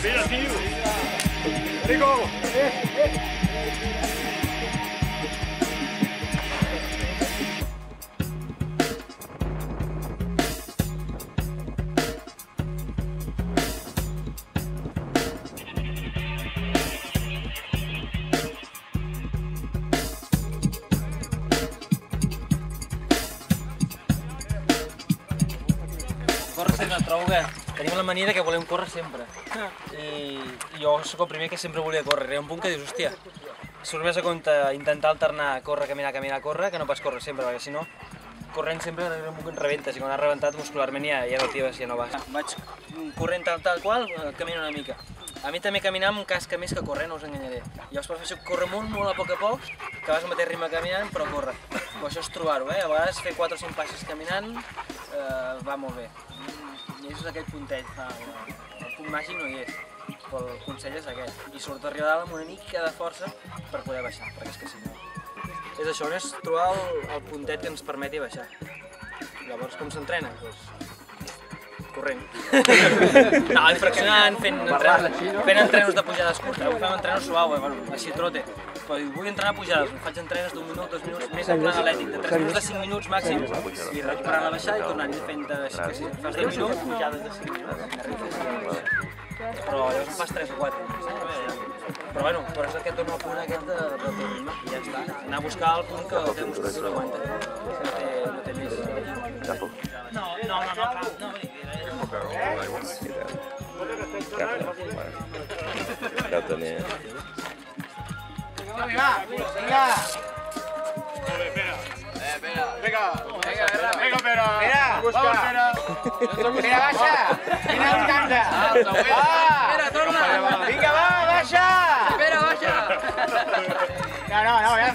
Mira, tio! Rico! Córrer sempre, trobo que tenim la mania que volem córrer sempre. I jo sóc el primer que sempre volia córrer. Hi ha un punt que dius, hòstia, surt més a compte intentar alternar córrer, caminar, córrer, que no pas córrer sempre, perquè si no, corrent sempre arriba un punt que et rebentes, i quan has rebentat muscularment ja no tives, ja no vas. Vaig corrent tal qual, camino una mica. A mi també caminar em casca més que córrer, no us enganyaré. Llavors prefereixo córrer molt a poc, que vas al mateix ritme caminant, però córrer. Però això és trobar-ho, A vegades fer 4 o 5 passes caminant va molt bé. I és aquell puntet, el punt màgic no hi és, però el consell és aquest. I sobretot arribar a dalt amb una mica de força per poder baixar, perquè és que si no... És això, és trobar el puntet que ens permeti baixar. Llavors, com s'entrena? Corrent. No, infraccionant, fent entrenos de pujades curtes. Avui fem entrenos suau, així trote. Però vull entrenar pujades, faig entrenes d'1 minut, 2 minuts, més en plan atlètic, de 3 minuts a 5 minuts màxim, i recuperant la baixada i tornant fent així que sí. Fas 10 minuts, pujades de 5 minuts. Però llavors en fas 3 o 4. Però bueno, per això que torno al punt aquest de retorn, i ja està. Anar a buscar el punt que el teu musculatura aguanta. No té més. No. Deu tenir... Vinga! Vinga, Pere! Pere, baixa! Vine al canta! Pere, torna! Vinga, va, baixa! Pere, baixa! No, ja...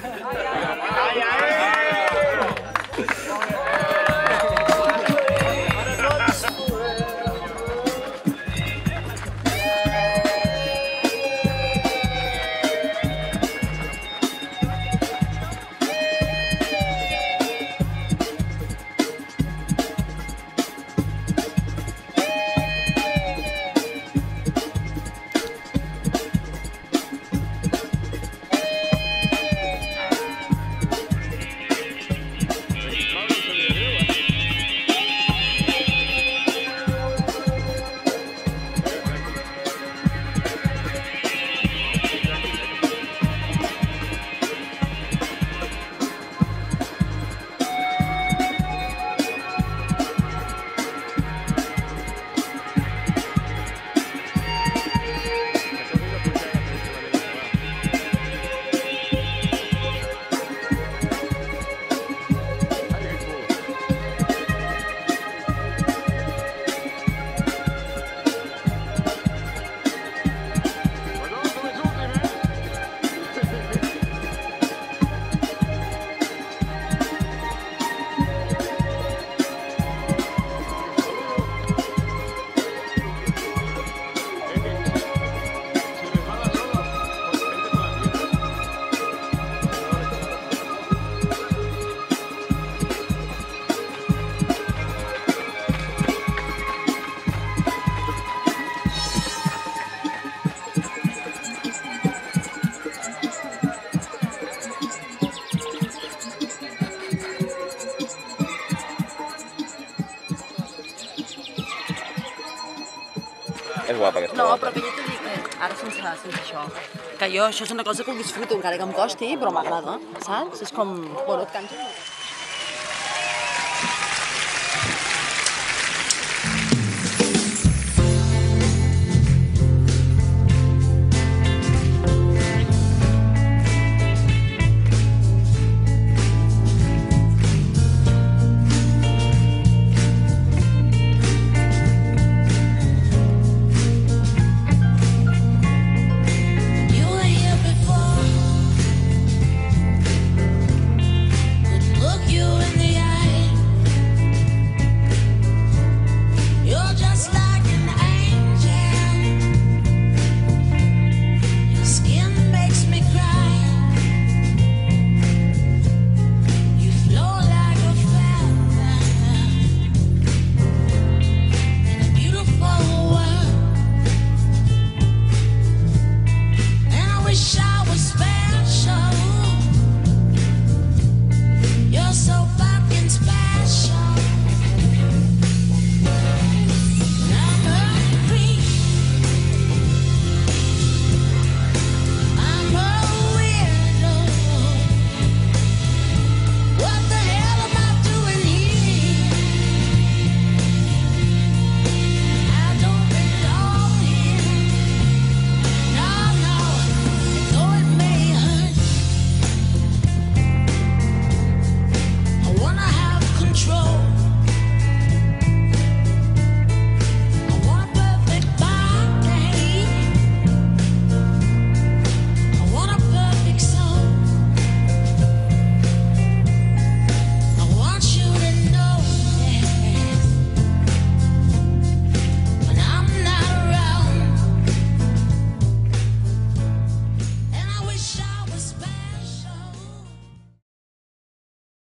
guapa aquesta No, volta. però que jo t'he dit que ara sense això, que jo això és una cosa que ho disfruto, encara que em costi, però m'agrada, saps? És com, bueno, et cansa.